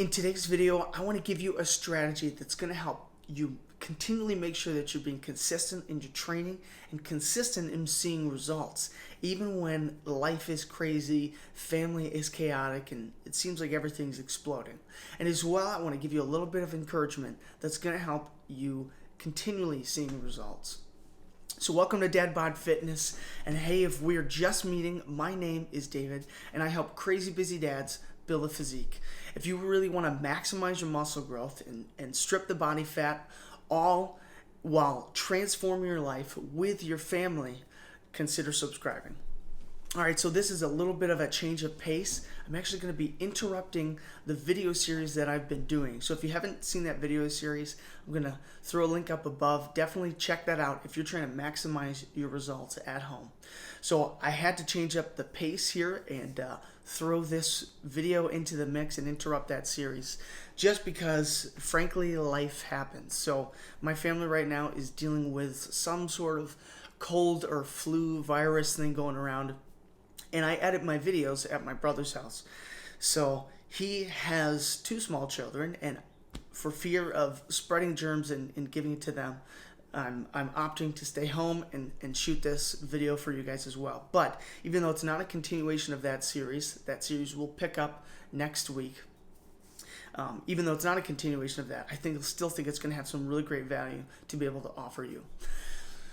In today's video, I want to give you a strategy that's going to help you continually make sure that you're being consistent in your training and consistent in seeing results, even when life is crazy, family is chaotic, and it seems like everything's exploding. And as well, I want to give you a little bit of encouragement that's going to help you continually seeing results. So welcome to Dad Bod Fitness, and hey, if we're just meeting, my name is David, and I help crazy busy dads build a physique. If you really want to maximize your muscle growth and strip the body fat, all while transforming your life with your family, consider subscribing. All right, so this is a little bit of a change of pace. I'm actually going to be interrupting the video series that I've been doing. So if you haven't seen that video series, I'm going to throw a link up above. Definitely check that out if you're trying to maximize your results at home. So I had to change up the pace here and throw this video into the mix and interrupt that series just because, frankly, life happens. So my family right now is dealing with some sort of cold or flu virus thing going around. And I edit my videos at my brother's house. So he has two small children, and for fear of spreading germs and giving it to them, I'm opting to stay home and shoot this video for you guys as well. But even though it's not a continuation of that series will pick up next week. Even though it's not a continuation of that, I still think it's going to have some really great value to be able to offer you.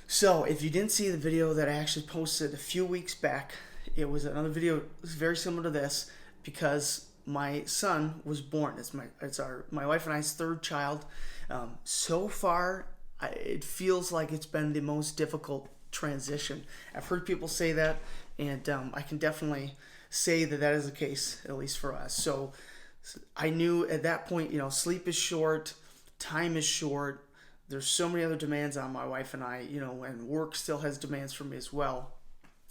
So if you didn't see the video that I actually posted a few weeks back, it was another video very similar to this because my son was born. It's my wife and I's third child. So far, it feels like it's been the most difficult transition. I've heard people say that, and I can definitely say that is the case, at least for us. So I knew at that point, sleep is short, time is short. There's so many other demands on my wife and I, and work still has demands for me as well.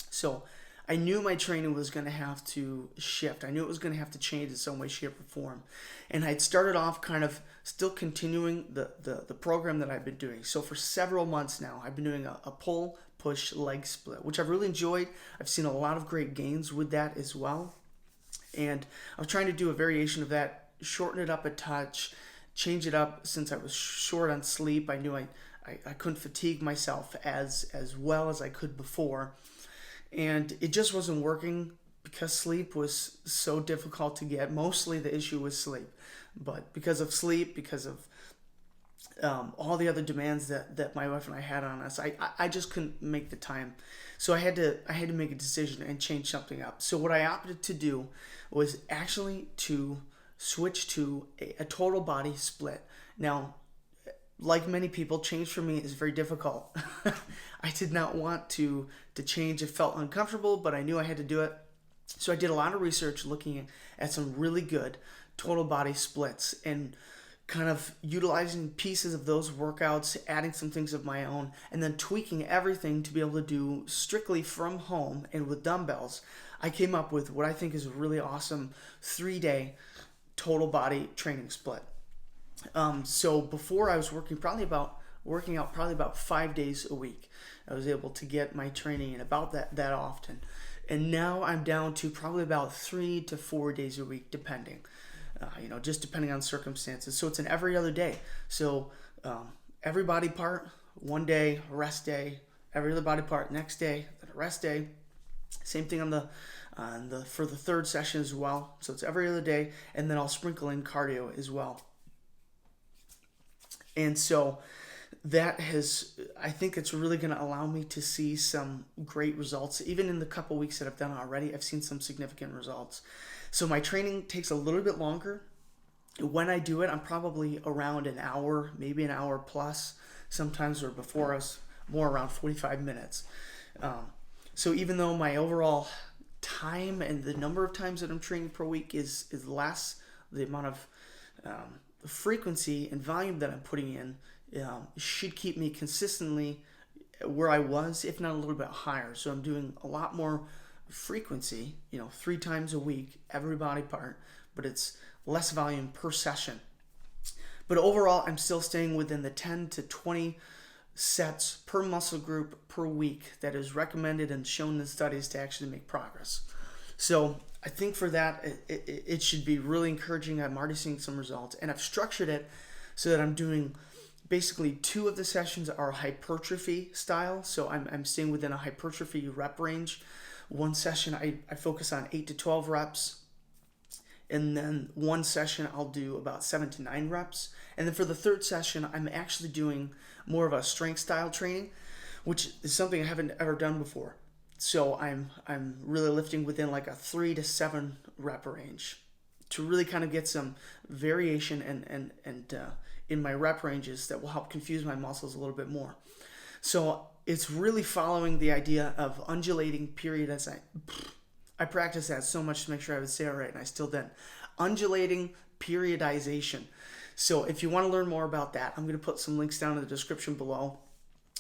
So I knew my training was going to have to shift. I knew it was going to have to change in some way, shape, or form. And I'd started off kind of still continuing the program that I've been doing. So for several months now, I've been doing a pull, push, leg split, which I've really enjoyed. I've seen a lot of great gains with that as well. And I was trying to do a variation of that, shorten it up a touch, change it up since I was short on sleep. I knew I couldn't fatigue myself as well as I could before. And it just wasn't working because sleep was so difficult to get. Mostly the issue was sleep. But because of sleep, because of all the other demands that my wife and I had on us, I just couldn't make the time. So I had to make a decision and change something up. So what I opted to do was actually to switch to a total body split. Now, like many people, change for me is very difficult. I did not want to change. It felt uncomfortable, but I knew I had to do it. So I did a lot of research looking at some really good total body splits and kind of utilizing pieces of those workouts, adding some things of my own, and then tweaking everything to be able to do strictly from home and with dumbbells. I came up with what I think is a really awesome 3-day total body training split. So before I was working out probably about 5 days a week. I was able to get my training in about that often. And now I'm down to probably about 3 to 4 days a week, depending, just depending on circumstances. So it's an every other day. So every body part, one day, rest day, every other body part, next day, then a rest day. Same thing for the third session as well. So it's every other day, and then I'll sprinkle in cardio as well. And so I think it's really going to allow me to see some great results. Even in the couple weeks that I've done already, I've seen some significant results. So my training takes a little bit longer. When I do it, I'm probably around an hour, maybe an hour plus. Sometimes, or before, I was more around 45 minutes. So even though my overall time and the number of times that I'm training per week is less, the amount of frequency and volume that I'm putting in should keep me consistently where I was, if not a little bit higher. So I'm doing a lot more frequency, 3 times a week, every body part, but it's less volume per session. But overall, I'm still staying within the 10 to 20 sets per muscle group per week that is recommended and shown in studies to actually make progress. So I think for that, it should be really encouraging. I'm already seeing some results, and I've structured it so that I'm doing basically 2 of the sessions are hypertrophy style. So I'm staying within a hypertrophy rep range. One session I focus on 8 to 12 reps. And then one session I'll do about 7 to 9 reps. And then for the third session, I'm actually doing more of a strength style training, which is something I haven't ever done before. So I'm really lifting within like a 3 to 7 rep range to really kind of get some variation and in my rep ranges that will help confuse my muscles a little bit more. So it's really following the idea of undulating period as I practiced that so much to make sure I would say it right, and I still didn't. Undulating periodization. So if you want to learn more about that, I'm going to put some links down in the description below.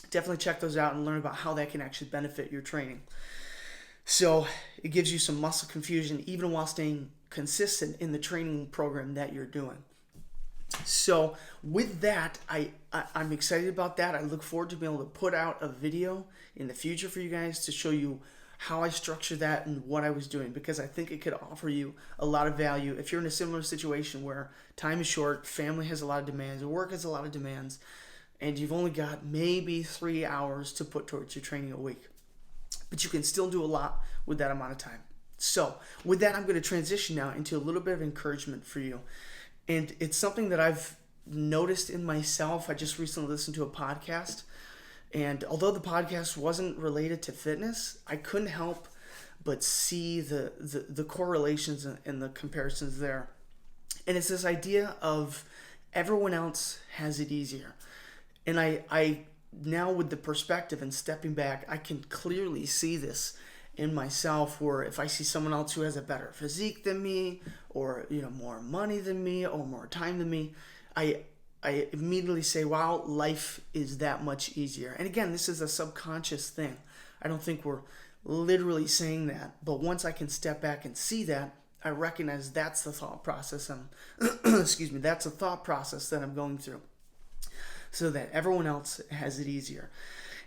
Definitely check those out and learn about how that can actually benefit your training. So it gives you some muscle confusion even while staying consistent in the training program that you're doing. So with that, I'm excited about that. I look forward to being able to put out a video in the future for you guys to show you how I structured that and what I was doing, because I think it could offer you a lot of value if you're in a similar situation where time is short, family has a lot of demands, work has a lot of demands, and you've only got maybe 3 hours to put towards your training a week. But you can still do a lot with that amount of time. So with that, I'm going to transition now into a little bit of encouragement for you. And it's something that I've noticed in myself. I just recently listened to a podcast, and although the podcast wasn't related to fitness, I couldn't help but see the correlations and the comparisons there. And it's this idea of everyone else has it easier. And I now, with the perspective and stepping back, I can clearly see this in myself, where if I see someone else who has a better physique than me, or more money than me, or more time than me, I immediately say, wow, life is that much easier. And again, this is a subconscious thing. I don't think we're literally saying that, but once I can step back and see that, I recognize that's the thought process that's the thought process that I'm going through, so that everyone else has it easier.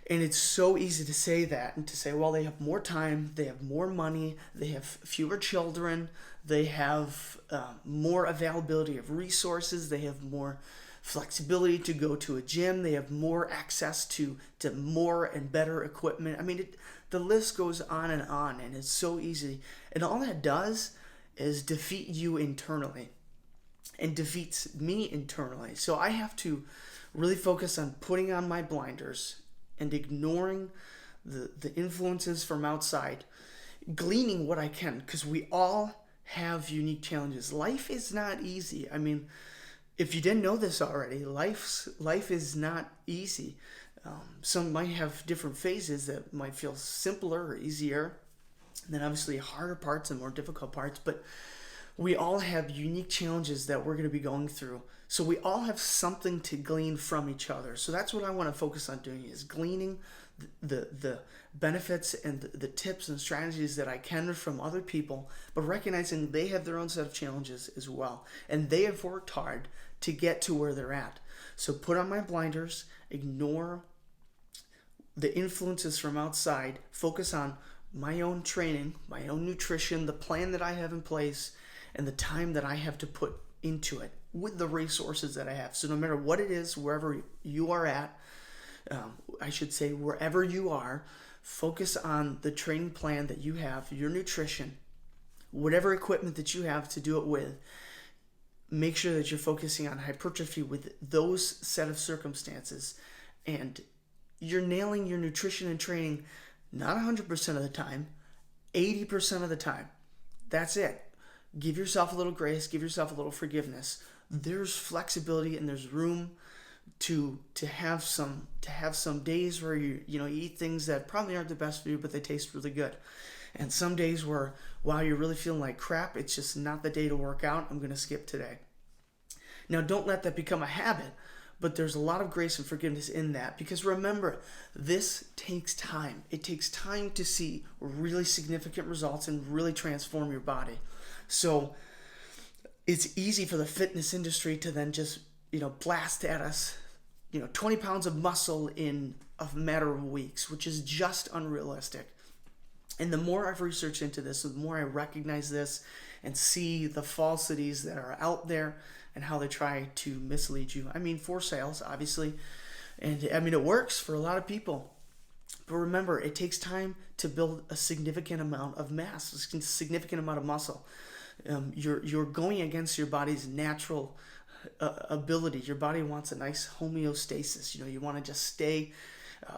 And it's so easy to say that and to say, well, they have more time, they have more money, they have fewer children, they have more availability of resources, they have more flexibility to go to a gym, they have more access to more and better equipment. I mean, the list goes on, and it's so easy. And all that does is defeat you internally and defeats me internally. So I have to really focus on putting on my blinders and ignoring the influences from outside, gleaning what I can, because we all have unique challenges. Life is not easy. I mean, if you didn't know this already, life is not easy. Some might have different phases that might feel simpler or easier, and then obviously harder parts and more difficult parts, but we all have unique challenges that we're going to be going through. So we all have something to glean from each other. So that's what I want to focus on doing, is gleaning the benefits and the tips and strategies that I can from other people, but recognizing they have their own set of challenges as well. And they have worked hard to get to where they're at. So put on my blinders, ignore the influences from outside, focus on my own training, my own nutrition, the plan that I have in place, and the time that I have to put into it with the resources that I have. So no matter what it is, wherever you are at, I should say wherever you are, focus on the training plan that you have, your nutrition, whatever equipment that you have to do it with. Make sure that you're focusing on hypertrophy with those set of circumstances, and you're nailing your nutrition and training not 100% of the time, 80% of the time. That's it. Give yourself a little grace, give yourself a little forgiveness. There's flexibility and there's room to have some days where you eat things that probably aren't the best for you, but they taste really good. And some days where, wow, you're really feeling like crap, it's just not the day to work out, I'm going to skip today. Now, don't let that become a habit, but there's a lot of grace and forgiveness in that, because remember, this takes time. It takes time to see really significant results and really transform your body. So it's easy for the fitness industry to then just, blast at us, 20 pounds of muscle in a matter of weeks, which is just unrealistic. And the more I've researched into this, the more I recognize this and see the falsities that are out there and how they try to mislead you. I mean, for sales, obviously. And I mean, it works for a lot of people. But remember, it takes time to build a significant amount of mass, a significant amount of muscle. You're going against your body's natural ability. Your body wants a nice homeostasis. You want to just stay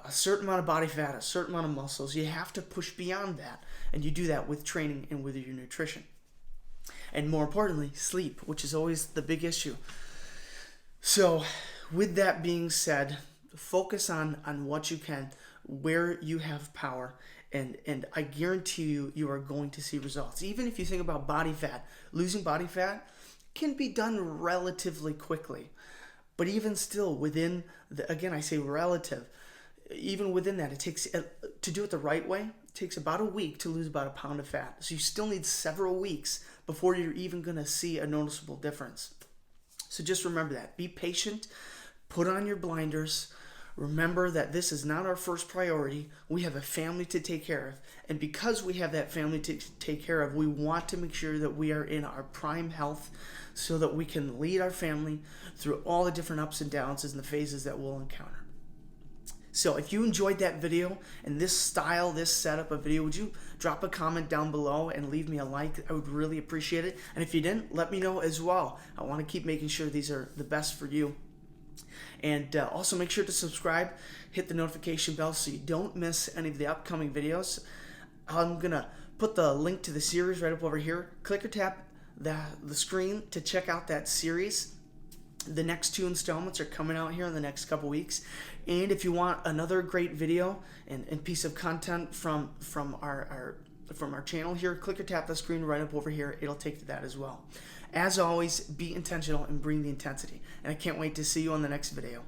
a certain amount of body fat, a certain amount of muscles. You have to push beyond that, and you do that with training and with your nutrition. And more importantly, sleep, which is always the big issue. So with that being said, focus on what you can, where you have power, and I guarantee you are going to see results. Even if you think about body fat, losing body fat can be done relatively quickly. But even still, within again, I say relative, even within that, it takes, to do it the right way, it takes about a week to lose about a pound of fat. So you still need several weeks before you're even going to see a noticeable difference. So just remember that. Be patient. Put on your blinders. Remember that this is not our first priority. We have a family to take care of. And because we have that family to take care of, we want to make sure that we are in our prime health so that we can lead our family through all the different ups and downs and the phases that we'll encounter. So if you enjoyed that video and this style, this setup of video, would you drop a comment down below and leave me a like? I would really appreciate it. And if you didn't, let me know as well. I want to keep making sure these are the best for you. And also make sure to subscribe, hit the notification bell so you don't miss any of the upcoming videos. I'm going to put the link to the series right up over here. Click or tap the screen to check out that series. The next 2 installments are coming out here in the next couple weeks. And if you want another great video and piece of content from our channel here, click or tap the screen right up over here. It'll take you to that as well. As always, be intentional and bring the intensity. And I can't wait to see you on the next video.